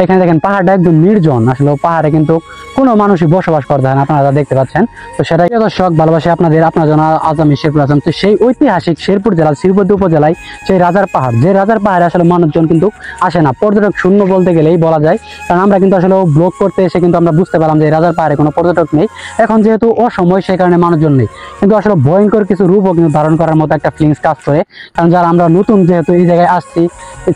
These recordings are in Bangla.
এখানে দেখেন পাহাড়টা একদম নির্জন, আসলে পাহাড়ে কিন্তু কোনো মানুষই বসবাস করতে হয় না, আপনারা দেখতে পাচ্ছেন। তো সেটাই দর্শক ভালোবাসি আপনার জন্য আজ আমি শেরপুর আছেন। তো সেই ঐতিহাসিক শেরপুর জেলার শ্রীবদ্ধ উপজেলায় সেই রাজার পাহাড়, যে রাজার পাহাড়ে আসলে মানুষজন কিন্তু আসে না, পর্যটক শূন্য বলতে গেলেই বলা যায়। কারণ আমরা কিন্তু আসলে ব্লগ করতে এসে কিন্তু আমরা বুঝতে পারলাম যে রাজার পাহাড়ে কোনো পর্যটক নেই। এখন যেহেতু অসময়, সেই কারণে মানুষজন নেই, কিন্তু আসলে ভয়ঙ্কর কিছু রূপও কিন্তু ধারণ করার মতো একটা ফিলিংস কাজ করে। কারণ যারা আমরা নতুন যেহেতু এই জায়গায় আসছি,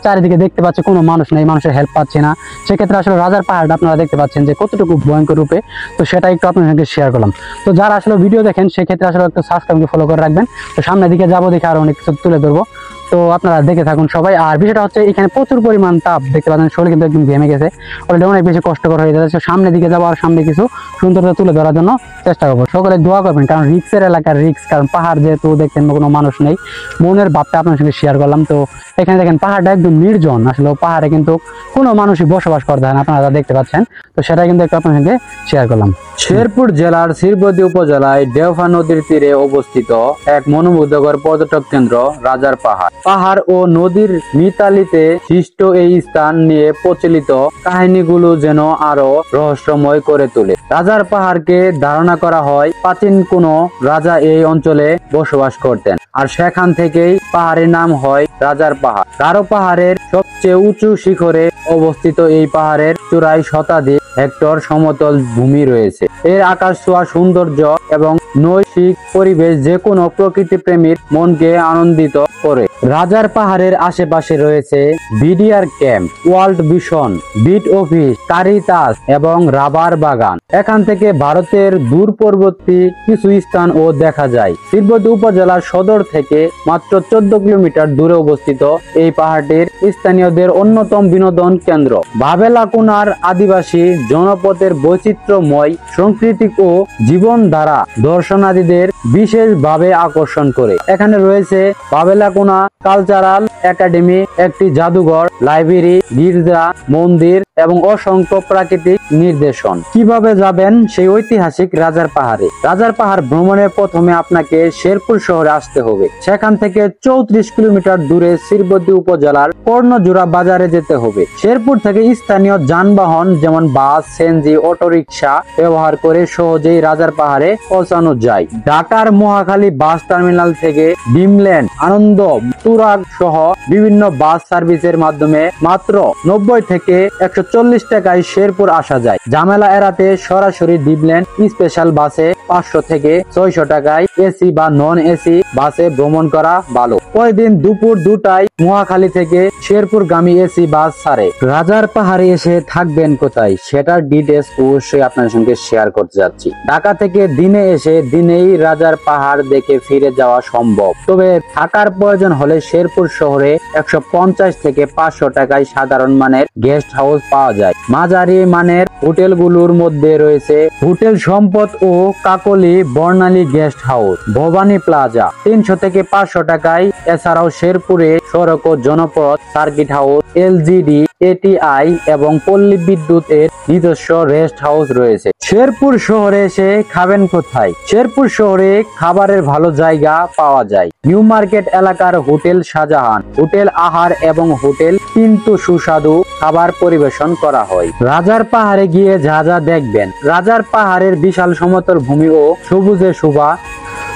চারিদিকে দেখতে পাচ্ছি কোনো মানুষ নেই, মানুষের হেল্প পাচ্ছি না, সেক্ষেত্রে আসলে রাজার পাহাড়টা আপনারা দেখতে পাচ্ছেন যে কতটুকু ভয়ঙ্কর রূপে। তো সেটা একটু আপনার সঙ্গে শেয়ার করলাম। তো যারা আসলে ভিডিও দেখেন সেক্ষেত্রে আসলে একটু সাবস্ক্রাইব ফলো করে রাখবেন। তো সামনের দিকে যাবো, দেখে আরো অনেক কিছু তুলে ধরবো। তো আপনারা দেখে থাকুন সবাই। আর বিষয়টা হচ্ছে এখানে প্রচুর পরিমাণ তাপ দেখতে পাচ্ছেন, শরীর কিন্তু একদম ঘেমে গেছে, অলরেডি অনেক বেশি কষ্টকর হয়ে যাচ্ছে। সামনের দিকে যাবো আর সামনে কিছু সুন্দরতা তুলে ধরার জন্য চেষ্টা করবো। সকলে দোয়া করবেন, কারণ রিক্সের এলাকার রিক্স, কারণ পাহাড় যেহেতু দেখতেন কোনো মানুষ নেই, মনের ভাবটা আপনার সঙ্গে শেয়ার করলাম। তো এখানে দেখেন পাহাড়টা একদম নির্জন, আসলে পাহাড়ে কিন্তু কোনো মানুষই বসবাস করতে হয় না, আপনারা দেখতে পাচ্ছেন। তো সেটা কিন্তু একটু আপনার সঙ্গে শেয়ার করলাম। শেরপুর জেলার শ্রীবতী উপজেলায় দেওফা নদীর তীরে অবস্থিত এক মনোমুগ্ধকর পর্যটক কেন্দ্র রাজার পাহাড়। পাহাড় ও নদীর মিতালিতে সৃষ্ট এই স্থান নিয়ে প্রচলিত কাহিনীগুলো যেন আরো রহস্যময় করে তোলে। রাজার পাহাড়কে ধারণা করা হয় প্রাচীন কোনো রাজা এই অঞ্চলে বসবাস করতেন, আর সেখান থেকেই পাহাড়ের নাম হয় রাজার পাহাড়। গারো পাহাড়ের সবচেয়ে উঁচু শিখরে অবস্থিত এই পাহাড়ের চূড়ায় শতাধিক হেক্টর সমতল ভূমি রয়েছে। এর আকাশ ছোঁয়া সৌন্দর্য এবং নৈসিক পরিবেশ যে কোনো প্রকৃতি প্রেমীর মনকে আনন্দিত করে। রাজার পাহাড়ের আশেপাশে রয়েছে BDR camp, world vision, bit office, Caritas এবং রাবার বাগান। এখান থেকে ভারতের দূরবর্তী কিছু স্থান ও দেখা যায়। শ্রীবতী উপজেলার সদর থেকে মাত্র 14 কিলোমিটার দূরে অবস্থিত এই পাহাড়টির স্থানীয়দের অন্যতম বিনোদন কেন্দ্র। ভাবেলাকুনার আদিবাসী জনপদের বৈচিত্র্যময় সংস্কৃতি ও জীবনধারা দর্শনার্থীদের বিশেষভাবে আকর্ষণ করে। এখানে রয়েছে ভাবেলাকুনা কালচারাল একাডেমি, একটি জাদুঘর, লাইব্রেরি, গির্জা, মন্দির এবং অসংখ্য প্রাকৃতিক নিদর্শন। কিভাবে যাবেন সেই ঐতিহাসিক রাজার পাহাড়ে? রাজার পাহাড় ভ্রমণে প্রথমে আপনাকে শেরপুর শহরে আসতে হবে। সেখান থেকে 34 কিলোমিটার দূরে শ্রীবতী উপজেলার কর্ণজোড়া বাজারে যেতে হবে। শেরপুর থেকে স্থানীয় যানবাহন যেমন বাস, সিএনজি, অটোরিকশা ব্যবহার করে সহজেই রাজার পাহাড়ে পৌঁছানো যায়। ঢাকার মহাখালী বাস টার্মিনাল থেকে ডিমল্যান্ড, আনন্দ, তুরাগ সহ বিভিন্ন বাস সার্ভিসের মাধ্যমে মাত্র 90 থেকে 140 টাকায় শেরপুর আসা যায়। ঝামেলা এড়াতে সরাসরি ডিমল্যান্ড স্পেশাল বাসে 500 থেকে 600 টাকায় এসি বা নন এসি বাসে ভ্রমণ করা ভালো। প্রতিদিন দুপুর 2টায় মহাখালী থেকে শেরপুরগামী এসি বাস ছাড়ে। রাজার পাহাড়ে এসে থাকবেন কোথায় সেটার ডিটেইলস অবশ্যই আপনার সঙ্গে শেয়ার করতে যাচ্ছি। ঢাকা থেকে দিনে এসে দিনেই রাজার পাহাড় দেখে ফিরে যাওয়া সম্ভব, তবে থাকার প্রয়োজন হলে শেরপুর শহরে 150 থেকে 500 টাকায় সাধারণ মানের গেস্ট হাউস পাওয়া যায়। মাঝারি মানের হোটেলগুলোর মধ্যে রয়েছে হোটেল সম্পদ ও কাকলি বর্ণালী গেস্ট হাউস, ভবানী প্লাজা 300 থেকে 500 টাকায়। এছাড়াও শেরপুরে সড়ক ও জনপথ সার্কিট হাউস, এলজিডি, এটিআই এবং পল্লী বিদ্যুতের নিজস্ব রেস্ট হাউস রয়েছে। শেরপুর শহরে এসে খাবেন কোথায়? শেরপুর শহরে খাবারের ভালো জায়গা পাওয়া যায়। নিউ মার্কেট এলাকার হোটেল শাহজাহান হোটেল আহার এবং হোটেল কিন্তু সুস্বাদু খাবার পরিবেশন করা হয়। রাজার পাহাড়ে গিয়ে যা যা দেখবেন: রাজার পাহাড়ের বিশাল সমতল ভূমি ও সবুজে শোভা।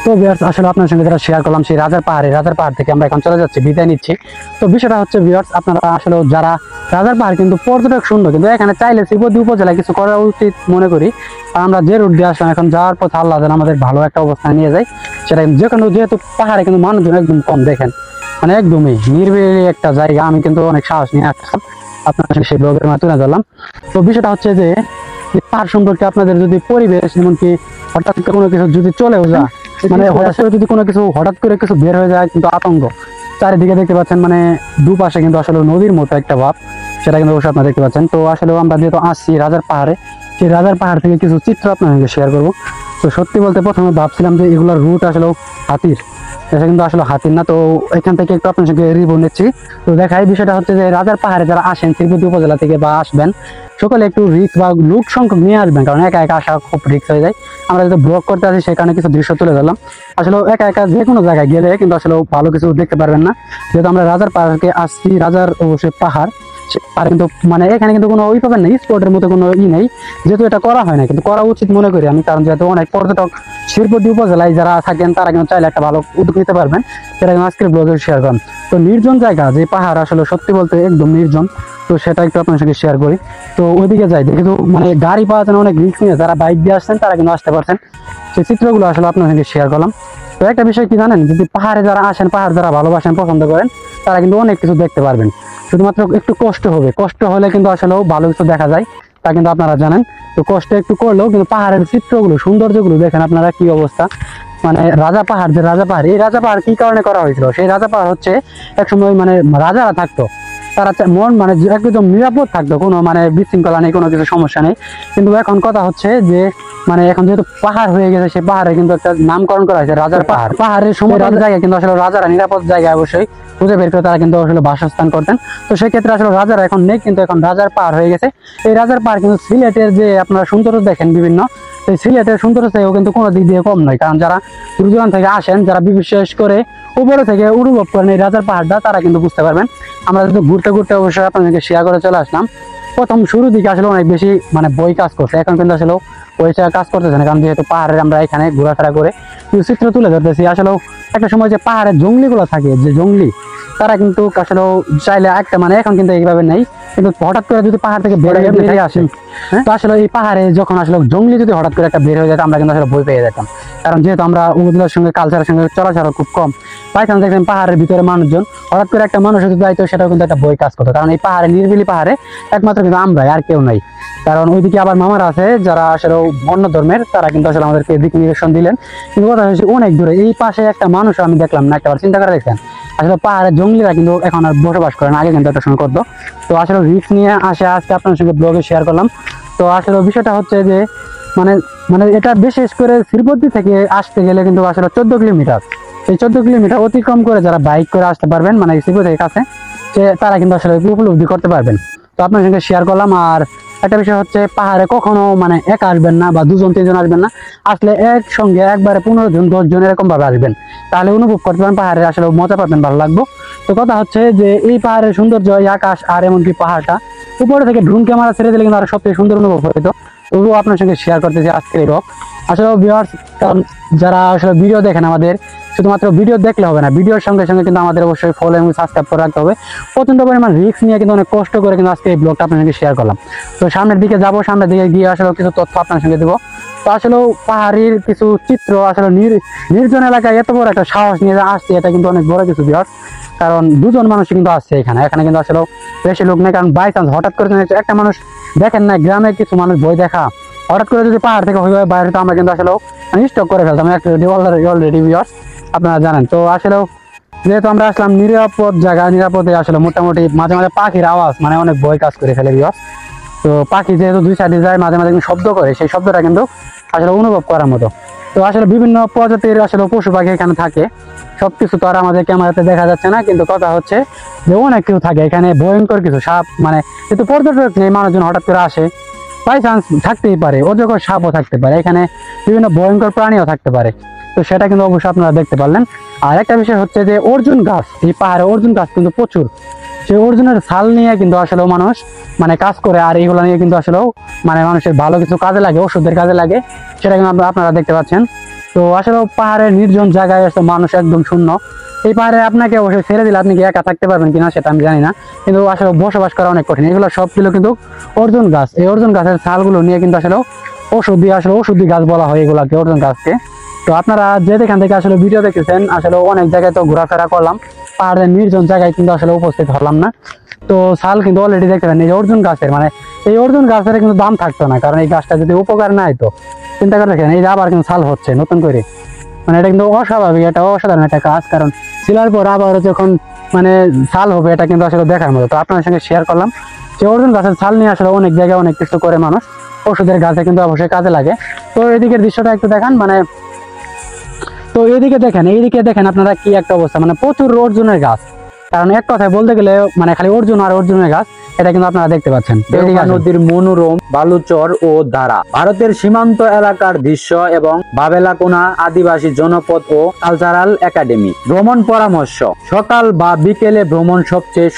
তো ভিউয়ার্স, আসলে আপনার সঙ্গে যেটা শেয়ার করলাম সেই রাজার পাহাড় থেকে আমরা এখন চলে যাচ্ছি, বিদায় নিচ্ছি। তো বিষয়টা হচ্ছে ভিউয়ার্স, আপনারা আসলে যারা রাজার পাহাড় কিন্তু পর্যটক শূন্য, কিন্তু এখানে চাইলে শ্রীবতী উপজেলায় কিছু করা উচিত মনে করি। আর আমরা যে রুট দিয়ে আসলাম, এখন যাওয়ার পথে আল্লাহ যেন আমাদের ভালো একটা অবস্থায় নিয়ে যায়। সেটা যেহেতু পাহাড়ে কিন্তু মানুষজন একদম কম, দেখেন মানে একদমই নিরিবিলি একটা জায়গা। আমি কিন্তু অনেক সাহস নিয়ে আসলাম, আপনার সঙ্গে সেই ব্লগের মাধ্যমে তুলে ধরলাম। তো বিষয়টা হচ্ছে যে পাহাড় সম্পর্কে আপনাদের যদি পরিবেশ, এমনকি হঠাৎ কোনো কিছু যদি চলেও যায়, মানে হঠাৎ করে যদি কোনো কিছু হঠাৎ করে কিছু বের হয়ে যায়, কিন্তু আতঙ্ক চারিদিকে দেখতে পাচ্ছেন, মানে দুপাশে কিন্তু আসলে নদীর মতো একটা ভাব, সেটা কিন্তু অবশ্যই আপনারা দেখতে পাচ্ছেন। তো আসলে আমরা যেহেতু আসছি রাজার পাহাড়ে, সেই রাজার পাহাড় থেকে কিছু চিত্র আপনার সঙ্গে শেয়ার করবো। তো সত্যি বলতে প্রথমে ভাবছিলাম যে এগুলোর রুট আসলে হাতির, এটা কিন্তু আসলে হাতির না। তো এখান থেকে একটু আপনার সঙ্গে রিভিউ নিচ্ছি। তো দেখাই বিষয়টা হচ্ছে যে রাজার পাহাড়ে যারা আসেন শ্রীবতী উপজেলা থেকে বা আসবেন, সকলে একটু রিস্ক বা লোক সংখ্যক নিয়ে আসবেন, কারণ একা একা আসা খুব রিস্ক হয়ে যায়। আমরা যেহেতু ব্লগ করতে আসি সেখানে কিছু দৃশ্য তুলে ধরলাম। আসলে একা একা যে কোনো জায়গায় গেলে কিন্তু আসলে ভালো কিছু দেখতে পারবেন না। যেহেতু আমরা রাজার পাহাড়কে আসছি, রাজার অবশ্যই পাহাড়, আর কিন্তু মানে এখানে কিন্তু কোনো ওই পাবেন না, স্পোর্টের মতো কোনো নেই, যেহেতু এটা করা হয় না, কিন্তু করা উচিত মনে করি আমি, কারণ যেহেতু অনেক পর্যটক শিরপতি উপজেলায় যারা থাকেন তারা কিন্তু চাইলে একটা ভালো উদ্যোগ নিতে পারবেন, সেটা কিন্তু আজকের ব্লগে শেয়ার করেন। তো নির্জন জায়গা, যে পাহাড় আসলে সত্যি বলতে একদম নির্জন, তো সেটা একটু আপনার সঙ্গে শেয়ার করি। তো ওইদিকে যাই, কিন্তু মানে গাড়ি পাওয়া যায় অনেক রিস্ক নিয়ে, যারা বাইক দিয়ে আসছেন তারা কিন্তু আসতে পারছেন, সেই চিত্রগুলো আসলে আপনার সঙ্গে শেয়ার করলাম। তো একটা বিষয় কি জানেন, যদি পাহাড়ে যারা আসেন, পাহাড় যারা ভালোবাসেন পছন্দ করেন, তারা কিন্তু অনেক কিছু দেখতে পারবেন, শুধুমাত্র একটু কষ্ট হবে, কষ্ট হলে কিন্তু আসলে ভালো কিছু দেখা যায়, তা কিন্তু আপনারা জানেন। তো কষ্ট একটু করলেও কিন্তু পাহাড়ের চিত্রগুলো, সৌন্দর্যগুলো দেখেন আপনারা, কি অবস্থা। মানে রাজা পাহাড়, যে রাজা পাহাড়, এই রাজা পাহাড় কি কারণে করা হয়েছিল, সেই রাজা পাহাড় হচ্ছে একসময় মানে রাজারা থাকতো, তারা মন মানে একদম নিরাপদ থাকতো, কোনো মানে বিশৃঙ্খলা নেই, কোনো কিছু সমস্যা নেই। কিন্তু এখন কথা হচ্ছে যে মানে এখন যেহেতু পাহাড় হয়ে গেছে, সেই পাহাড়ে কিন্তু একটা নামকরণ করা হয়েছে রাজার পাহাড়। পাহাড়ের সমতল জায়গায় কিন্তু আসলে রাজারা নিরাপদ জায়গায় অবশ্যই খুঁজে বের করে তারা কিন্তু আসলে বাসস্থান করতেন। তো সেক্ষেত্রে আসলে রাজারা এখন নেই, কিন্তু এখন রাজার পাহাড় হয়ে গেছে। এই রাজার পাহাড় কিন্তু সিলেটের যে আপনারা সৌন্দর্য দেখেন বিভিন্ন, এই সিলেটের সৌন্দর্য থেকেও কিন্তু কোনো দিক দিয়ে কম নয়, কারণ যারা দূরদূরান থেকে আসেন, যারা বিশেষ করে উপরে থেকে অনুভব করেন এই রাজার পাহাড়টা, তারা কিন্তু বুঝতে পারবেন। আমরা যদি ঘুরতে ঘুরতে অবশ্যই আপনাদেরকে শেয়ার করে চলে আসলাম। প্রথম শুরু দিকে আসলে অনেক বেশি মানে বই কাজ করছে, এখন কিন্তু আসলে ওই কাজ করতেছে না, কারণ যেহেতু পাহাড়ের আমরা এখানে ঘোরাফেরা করে চিত্র তুলে ধরতেছি। আসলে একটা সময় যে পাহাড়ের জঙ্গলিগুলো থাকে, যে জঙ্গলি, তারা কিন্তু আসলে চাইলে একটা মানে এখন কিন্তু এইভাবে নেই, কিন্তু হঠাৎ করে যদি পাহাড় থেকে বেরিয়ে আসেন, তো আসলে এই পাহাড়ে যখন আসলে জঙ্গলি যদি হঠাৎ করে একটা বের হয়ে যেত, আমরা কিন্তু আসলে ভয় পেয়ে যেতাম, কারণ যেহেতু আমরা উপজেলার সঙ্গে কালচারের সঙ্গে চলাচল খুব কম। বাইচান্স দেখবেন পাহাড়ের ভিতরে মানুষজন, হঠাৎ করে একটা মানুষ যদি যাইতো, সেটাও কিন্তু একটা ভয় কাজ করতো, কারণ এই পাহাড়ে নিরিবিলি পাহাড়ে একমাত্র কিন্তু আমরাই, আর কেউ নাই। কারণ ওইদিকে আবার মামারা আছে যারা আসলে অন্য ধর্মের, তারা কিন্তু আসলে আমাদেরকে দিক নির্দেশন দিলেন, কিন্তু কথা হচ্ছে অনেক দূরে। এই পাশে একটা মানুষ আমি দেখলাম না, একবার চিন্তা করে দেখছেন, আসলে পাহাড়ের জঙ্গলিরা কিন্তু এখন আর বসবাস করেন, আগে কিন্তু একটা সময় করতো। তো আসলে রিস্ক নিয়ে আসে আজকে আপনার সঙ্গে ব্লগে শেয়ার করলাম। তো আসলে বিষয়টা হচ্ছে যে মানে মানে এটা বিশেষ করে শ্রীপতি থেকে আসতে গেলে কিন্তু আসলে 14 কিলোমিটার, এই 14 কিলোমিটার অতিক্রম করে যারা বাইক করে আসতে পারবেন, মানে শ্রীপতি থেকে কাছে, তারা কিন্তু আসলে উপলব্ধি করতে পারবেন। তো আপনার সঙ্গে শেয়ার করলাম। আর একটা বিষয় হচ্ছে, পাহাড়ে কখনো মানে একা আসবেন না, বা 2 জন 3 জন আসবেন না, আসলে একসঙ্গে একবারে 15 জন 10 জন এরকম ভাবে আসবেন, তাহলে অনুভব করতে পারেন পাহাড়ে আসলে মজা পাবেন, ভালো লাগবে। তো কথা হচ্ছে যে এই পাহাড়ের সৌন্দর্য, এই আকাশ, আর এমনকি পাহাড়টা উপরে থেকে ড্রোন ক্যামেরা ছেড়ে দিলে কিন্তু আরো সবচেয়ে সুন্দর অনুভব হতো। তবুও আপনার সঙ্গে শেয়ার করতেছি আজকের এই ব্লগ। আসলে ভিউয়ার্স, যারা আসলে ভিডিও দেখেন আমাদের, শুধুমাত্র ভিডিও দেখলে হবে না, ভিডিওর সঙ্গে সঙ্গে কিন্তু আমাদের অবশ্যই ফলো এবং সাবস্ক্রাইব করে রাখতে হবে। প্রচন্ড পরিমাণ রিস্ক নিয়ে কিন্তু অনেক কষ্ট করে কিন্তু আজকে এই ব্লগটা আপনার সঙ্গে শেয়ার করলাম। তো সামনের দিকে যাবো, সামনের দিকে গিয়ে আসলে কিছু তথ্য আপনার সঙ্গে দেবো। তো আসলে পাহাড়ির কিছু চিত্র, আসলে নির্জন এলাকায় এত বড় একটা সাহস নিয়ে আসছে, এটা কিন্তু অনেক বড় কিছু ভিউয়ার্স, কারণ 2 জন মানুষ কিন্তু আসছে এখানে কিন্তু আসলে বেশি লোক নেই, কারণ বাই চান্স হঠাৎ করে একটা মানুষ, দেখেন না গ্রামে কিছু মানুষ ভয় দেখা, হঠাৎ করে যদি পাহাড় থেকে হয়ে বাইরে, তো আমরা কিন্তু আসলে স্টক করে ফেলতাম অলরেডি ভিউয়ার্স, আপনারা জানেন। তো আসলে যেহেতু আমরা আসলাম নিরাপদ জায়গা, নিরাপদে আসলে মোটামুটি মাঝে মাঝে পাখির আওয়াজ মানে অনেক ভয় কাজ করে ফেলে ভিউয়ার্স। তো পাখি যেহেতু 2 সাইডে যায়, মাঝে মাঝে শব্দ করে, সেই শব্দটা কিন্তু আসলে অনুভব করার মতো। তো আসলে বিভিন্ন প্রজাতির আসলে পশু পাখি এখানে থাকে, সবকিছু তো আর আমাদের ক্যামেরাতে দেখা যাচ্ছে না, কিন্তু কথা হচ্ছে যে অনেক কিছু থাকে এখানে, ভয়ঙ্কর কিছু সাপ, মানে যেহেতু পর্যটক নেই, মানুষজন হঠাৎ করে আসে, বাই চান্স থাকতেই পারে, অজগর সাপও থাকতে পারে এখানে, বিভিন্ন ভয়ঙ্কর প্রাণীও থাকতে পারে। তো সেটা কিন্তু অবশ্যই আপনারা দেখতে পারলেন। আর একটা বিষয় হচ্ছে যে অর্জুন গাছ, এই পাহাড়ে অর্জুন গাছ কিন্তু প্রচুর, সেই অর্জুনের ছাল নিয়ে কিন্তু আসলে মানুষ মানে কাজ করে, আর এইগুলো নিয়ে কিন্তু আসলে মানে মানুষের ভালো কিছু কাজে লাগে, ওষুধের কাজে লাগে, সেটা কিন্তু আপনারা দেখতে পাচ্ছেন। তো আসলে পাহাড়ের নির্জন জায়গায় আসলে মানুষ একদম শূন্য, এই পাহাড়ে আপনাকে অবশ্যই ছেড়ে দিলে আপনি কি একা থাকতে পারবেন কিনা সেটা আমি জানি না, কিন্তু আসলে বসবাস করা অনেক কঠিন। এগুলো সবগুলো কিন্তু অর্জুন গাছ, এই অর্জুন গাছের ছালগুলো নিয়ে কিন্তু আসলে ঔষধি গাছ বলা হয় এগুলাকে, অর্জুন গাছকে। তো আপনারা যেখান থেকে আসলে ভিডিও দেখতেছেন, আসলে অনেক জায়গায় তো ঘোরাফেরা করলাম, পাহাড়ের নির্জন জায়গায় কিন্তু আসলে উপস্থিত হলাম না। তো ছাল কিন্তু অলরেডি দেখতে পারেন, এই অর্জুন গাছের মানে এই অর্জুন গাছের কিন্তু দাম থাকতো না, কারণ এই গাছটা যদি উপকার না হতো, চিন্তা করে দেখেন, এই যে আবার কিন্তু ছাল হচ্ছে নতুন করে, মানে এটা কিন্তু অস্বাভাবিক, এটা অসাধারণ একটা কাজ, কারণ ছিলার পর আবার যখন মানে ছাল হবে, এটা কিন্তু আসলে দেখার মতো। তো আপনার সঙ্গে শেয়ার করলাম যে অর্জুন গাছের ছাল নিয়ে আসলে অনেক জায়গায় অনেক কিছু করে মানুষ, ওষুধের গাছে কিন্তু অবশ্যই কাজে লাগে। তো এদিকের দৃশ্যটা একটু দেখান, মানে তো এইদিকে দেখেন আপনারা কি একটা অবস্থা, মানে প্রচুর অর্জুনের গাছ, কারণ এক কথায় বলতে গেলে মানে খালি অর্জুন আর অর্জুনের গাছ, এটা কিন্তু আপনারা দেখতে পাচ্ছেন। দেওফা নদীর মনোরম বালুচর ও ধারা ভারতের সীমান্ত এলাকার দৃশ্য এবং বাবেলাকোনা আদিবাসী জনপদ ও কালচারাল একাডেমি। ভ্রমণ পরামর্শ: সকাল বা বিকেলে ভ্রমণ সবচেয়ে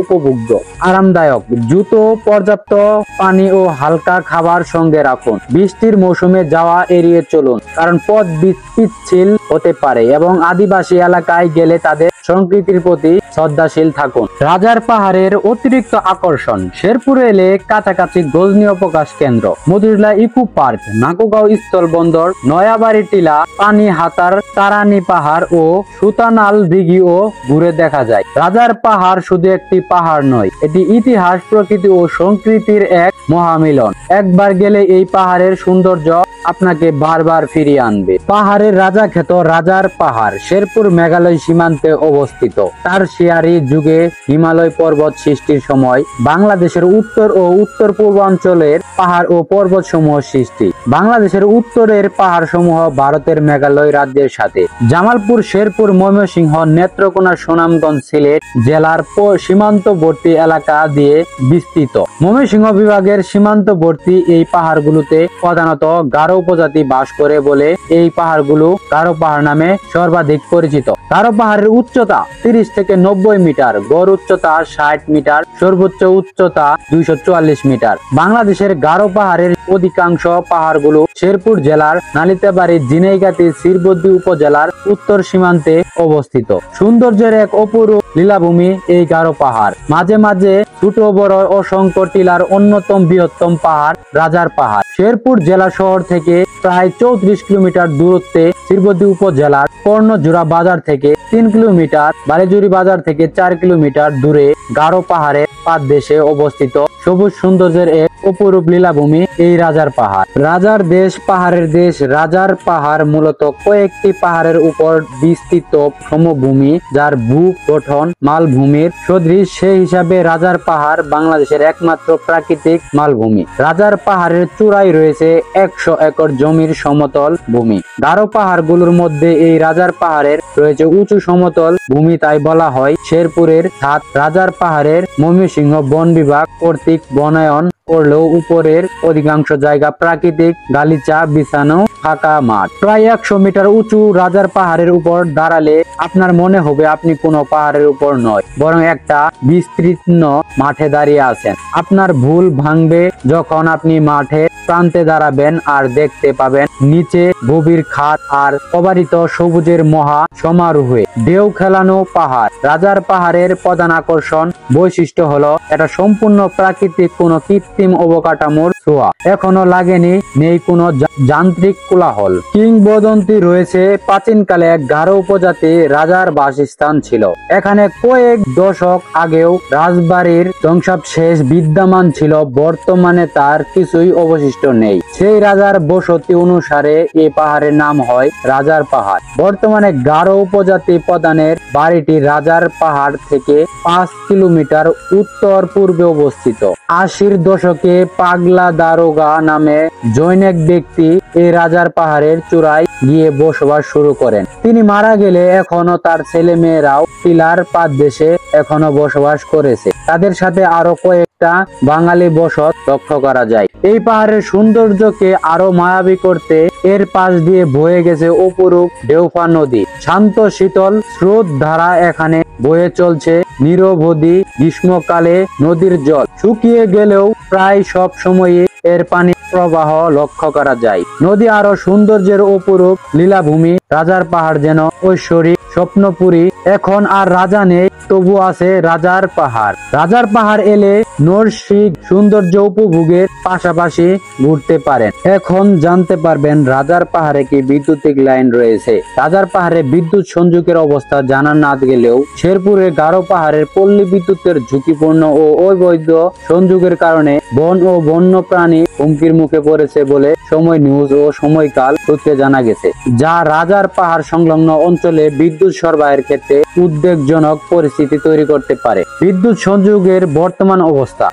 উপভোগ্য, আরামদায়ক। জুতো, পর্যাপ্ত পানি ও হালকা খাবার সঙ্গে রাখুন। বৃষ্টির মৌসুমে যাওয়া এড়িয়ে চলুন, কারণ পথ পিচ্ছিল হতে পারে এবং আদিবাসী এলাকায় গেলে তাদের সংস্কৃতির প্রতি শ্রদ্ধাশীল থাকুন। রাজার পাহাড়ের অতিরিক্ত আকর্ষণ: শেরপুর এলে কাছাকাছি গজনী অবকাশ কেন্দ্র, মধুরলা ইকো পার্ক, নাকুগাঁও স্থল বন্দর, নয়াবাড়ি টিলা, পানি হাতার, তারানি পাহাড় ও সুতানাল দিঘিও ঘুরে দেখা যায়। রাজার পাহাড় শুধু একটি পাহাড় নয়, এটি ইতিহাস, প্রকৃতি ও সংস্কৃতির এক মহামিলন। একবার গেলে এই পাহাড়ের সৌন্দর্য আপনাকে বারবার ফিরিয়ে আনবে। পাহাড়ের রাজা খ্যাত রাজার পাহাড় শেরপুর মেঘালয় সীমান্তে অবস্থিত। টারশিয়ারি যুগে হিমালয় পর্বত সৃষ্টির সময় বাংলাদেশের উত্তর ও উত্তর পূর্বাঞ্চলের পাহাড় ও পর্বত সমূহ সৃষ্টি। বাংলাদেশের উত্তরের পাহাড় সমূহ ভারতের মেঘালয় রাজ্যের সাথে। জামালপুর, শেরপুর, ময়মনসিংহ, নেত্রকোনা, সুনামগঞ্জ, সিলেট জেলার সীমান্তবর্তী এলাকা দিয়ে বিস্তৃত। ময়মনসিংহ বিভাগের সীমান্তবর্তী এই পাহাড়গুলোতে প্রধানত গারো উপজাতি বাস করে বলে এই পাহাড়গুলো গারো পাহাড় নামে সর্বাধিক পরিচিত। গারো পাহাড়ের উচ্চতা 30 থেকে 90 মিটার, গড় উচ্চতা 60 মিটার, সর্বোচ্চ উচ্চতা 244 মিটার। বাংলাদেশের গারো পাহাড়ের অধিকাংশ পাহাড়গুলো শেরপুর জেলার নালিতাবাড়ি, ঝিনাইগাতি, শ্রীবদ্দী উপজেলার উত্তর সীমান্তে অবস্থিত। সৌন্দর্যের এক অপরূপ লীলাভূমি এই গারো পাহাড়। মাঝে মাঝে ছোট বড় অসংখ্য টিলার অন্যতম বৃহত্তম পাহাড় রাজার পাহাড়। শেরপুর জেলা শহর থেকে প্রায় 34 কিলোমিটার দূরত্বে, শ্রীবদ্দী উপজেলার কর্ণজোড়া বাজার থেকে 3 কিলোমিটার, বালিজুরি বাজার থেকে 4 কিলোমিটার দূরে গারো পাহাড়ের পাদদেশে অবস্থিত সবুজ সৌন্দর্যের এক অপরূপ লীলাভূমি এই রাজার পাহাড়। রাজার দেশ, পাহাড়ের দেশ। রাজার পাহাড় মূলত কয়েকটি পাহাড়ের উপর বিস্তৃত সমভূমি, যার ভূ গঠন মালভূমির সদৃশ। সেই হিসাবে রাজার পাহাড় বাংলাদেশের একমাত্র প্রাকৃতিক মালভূমি। রাজার পাহাড়ের চূড়ায় রয়েছে 100 একর জমির সমতল ভূমি। গারো পাহাড়গুলোর মধ্যে এই রাজার পাহাড়ের রয়েছে উঁচু সমতল ভূমি, তাই বলা হয় শেরপুরের ছাদ। রাজার পাহাড়ের ময়মনসিংহ বন বিভাগ কর্তৃক বনায়ন করলেও উপরের অধিকাংশ জায়গা প্রাকৃতিক গালিচা বিছানো ফাঁকা মাঠ। প্রায় 100 মিটার উঁচু রাজার পাহাড়ের উপর দাঁড়ালে আপনার মনে হবে আপনি কোনো পাহাড়ের উপর নয়, বরং একটা বিস্তীর্ণ মাঠে দাঁড়িয়ে আছেন। আপনার ভুল ভাঙবে যখন আপনি মাঠে প্রান্তে দাঁড়াবেন আর দেখতে পাবেন নিচে গভীর খাত আর অবারিত সবুজের মহা সমারোহে ঢেউ খেলানো পাহাড়। রাজার পাহাড়ের প্রধান আকর্ষণ বৈশিষ্ট্য হলো এটা সম্পূর্ণ প্রাকৃতিক, কোনো কৃত্রিম অবকাঠামোর ছোঁয়া এখনো লাগেনি, নেই কোনো যান্ত্রিক কোলাহল। কিংবদন্তি রয়েছে প্রাচীনকালে এক গারো উপজাতি রাজার বাসস্থান ছিল। এখানে কয়েক দশক আগেও রাজবাড়ির ধ্বংসাবশেষ বিদ্যমান ছিল, বর্তমানে তার কিছুই অবশিষ্ট নেই। সেই রাজার বসতি অনুসারে এই পাহাড়ের নাম হয় রাজার পাহাড়। বর্তমানে গারো উপজাতি প্রধানের বাড়িটি রাজার পাহাড় থেকে 5 কিলোমিটার উত্তর পূর্বে অবস্থিত। 80-র দশকে পাগলা দারোগা নামে জৈন এক ব্যক্তি এই রাজার পাহাড়ের চূড়ায় গিয়ে বসবাস শুরু করেন। তিনি মারা গেলে এখনো তার ছেলে মেয়েরাও টিলার পাদদেশে এখনো বসবাস করেছে। তাদের সাথে আরো কয়েকটা বাঙালি বসত লক্ষ্য করা যায়। এই পাহাড়ের সৌন্দর্যকে আরো মায়াবী করতে এর পাশ দিয়ে বয়ে গেছে অপরূপ দেওফা নদী। শান্ত শীতল স্রোত ধারা এখানে বয়ে চলছে নিরবধি। গ্রীষ্মকালে নদীর জল শুকিয়ে গেলেও প্রায় সব সময়ই এর পানি প্রবাহ লক্ষ্য করা যায়। নদী আরো সৌন্দর্যের অপরূপ লীলাভূমি। রাজার পাহাড় যেন ঐশ্বরিক স্বপ্নপুরী। এখন আর রাজা নেই, তবু আছে রাজার পাহাড়। রাজার পাহাড় এলে নৈসর্গিক সৌন্দর্য উপভোগের পাশাপাশি ঘুরতে পারেন। এখন জানতে পারবেন রাজার পাহাড়ে কি বৈদ্যুতিক লাইন রয়েছে। রাজার পাহাড়ে বিদ্যুৎ সংযোগের অবস্থা জানা না গেলেও শেরপুরের গারো পাহাড়ের পল্লী বিদ্যুতের ঝুঁকিপূর্ণ ও অবৈধ সংযোগের কারণে বন ও বন্য প্রাণী হুমকির মুখে পড়েছে বলে সময় নিউজ ও সময়কাল সূত্রে জানা গেছে, যা রাজার পাহাড় সংলগ্ন অঞ্চলে বিদ্যুৎ বিদ্যুৎ সরবরাহের ক্ষেত্রে উদ্বেগজনক পরিস্থিতি তৈরি করতে পারে। বিদ্যুৎ সংযোগের বর্তমান অবস্থা।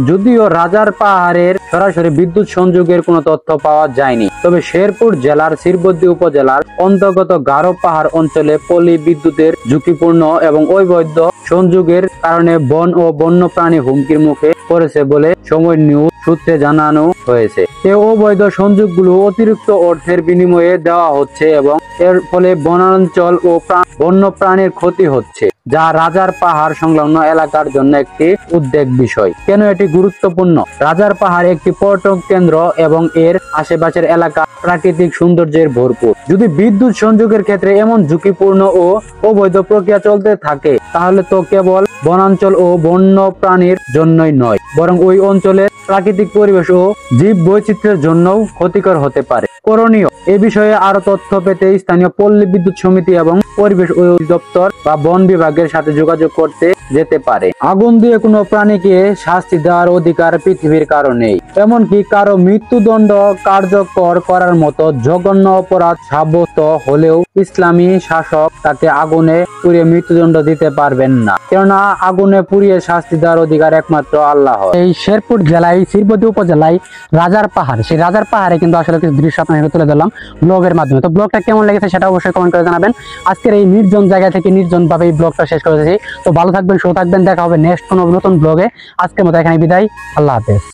যদিও রাজার পাহাড়ের সরাসরি বিদ্যুৎ সংযোগের কোনো তথ্য পাওয়া যায়নি, তবে শেরপুর জেলার শিরবদ্দি উপজেলার অন্তর্গত গারো পাহাড় অঞ্চলে পল্লী বিদ্যুতের ঝুঁকিপূর্ণ এবং অবৈধ সংযোগের কারণে বন ও বন্যপ্রাণী হুমকির মুখে পড়েছে বলে সময় নিউজ সূত্রে জানানো হয়েছে। এই অবৈধ সংযোগগুলো অতিরিক্ত অর্থের বিনিময়ে দেওয়া হচ্ছে এবং এর ফলে বনাঞ্চল ও বন্যপ্রাণীর ক্ষতি হচ্ছে, যা রাজার পাহাড় সংলগ্ন এলাকার জন্য একটি উদ্বেগ বিষয়। কেন এটি গুরুত্বপূর্ণ? রাজার পাহাড় একটি পর্যটন কেন্দ্র এবং এর আশেপাশের এলাকা প্রাকৃতিক সৌন্দর্যের ভরপুর। যদি বিদ্যুৎ সংযোগের ক্ষেত্রে এমন ঝুঁকিপূর্ণ ও অবৈধ প্রক্রিয়া চলতে থাকে, তাহলে তো কেবল বনাঞ্চল ও বন্য প্রাণীর জন্যই নয়, বরং ওই অঞ্চলের প্রাকৃতিক পরিবেশ ও জীব বৈচিত্র্যের জন্যও ক্ষতিকর হতে পারে। করণীয়: এ বিষয়ে আরো তথ্য পেতে স্থানীয় পল্লী বিদ্যুৎ সমিতি এবং পরিবেশ অধিদপ্তর বা বন বিভাগের সাথে যোগাযোগ করতে যেতে পারে। আগুন দিয়ে কোনো প্রাণীকে শাস্তি দেওয়ার অধিকার পৃথিবীর কারো নেই। এমনকি কারো মৃত্যুদণ্ড কার্যকর করার মতো জঘন্য অপরাধ সাব্যস্ত হলেও ইসলামী শাসক তাকে আগুনে পুড়িয়ে মৃত্যুদণ্ড দিতে পারবেন না, কেননা আগুনে পুড়িয়ে শাস্তি দেওয়ার অধিকার একমাত্র আল্লাহ। এই শেরপুর জেলায় শিরবদ্দি উপজেলায় রাজার পাহাড়, সেই রাজার পাহাড়ে কিন্তু আসলে কিছু দৃশ্য আপনাকে তুলে দিলাম ব্লগের মাধ্যমে। তো ব্লগটা কেমন লেগেছে সেটা অবশ্যই কমেন্ট করে জানাবেন। আজকের এই নির্জন জায়গা থেকে নির্জন ভাবে এই ব্লগটা শেষ করেছি। তো ভালো থাকবেন, সুস্থ থাকবেন, দেখা হবে নেক্সট কোনো নতুন ব্লগে। আজকের মতো এখানে বিদায়, আল্লাহ হাফেজ।